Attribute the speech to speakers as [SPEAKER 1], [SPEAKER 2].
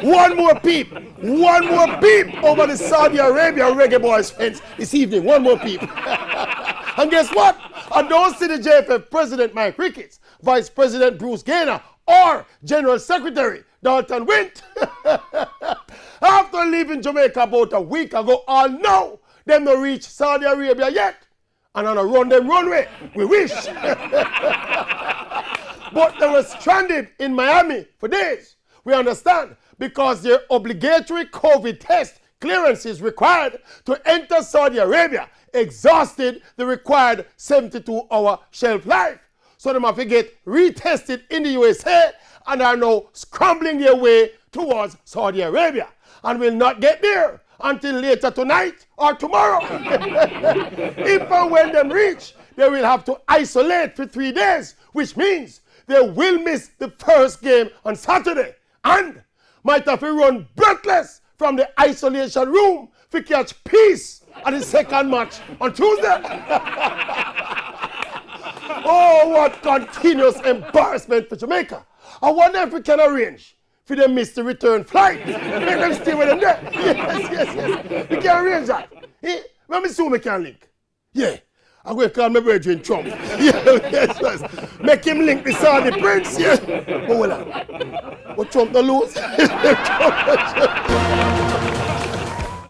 [SPEAKER 1] One more peep over the Saudi Arabia reggae boys fence this evening. One more peep. And guess what? I don't see the JFF President Mike Ricketts, Vice President Bruce Gaynor, or General Secretary Dalton Wint. After leaving Jamaica about a week ago, all know them no reach Saudi Arabia yet. And on a run them runway, we wish. But they were stranded in Miami for days. We understand, because their obligatory COVID test clearance is required to enter Saudi Arabia exhausted the required 72-hour shelf life. So they have to get retested in the USA and are now scrambling their way towards Saudi Arabia and will not get there until later tonight or tomorrow. If and when them reach, they will have to isolate for 3 days, which means they will miss the first game on Saturday and might have to run breathless from the isolation room to catch peace at the second match on Tuesday. Oh, what continuous embarrassment for Jamaica. I wonder if we can arrange for them miss the return flight. Make them stay with them there. Yes. We can arrange that. Let me see who we can link. Yeah. I'm going to call my brethren Trump. Yes. Make him link the Saudi prince. Yeah. Hold on. What Trump no lose?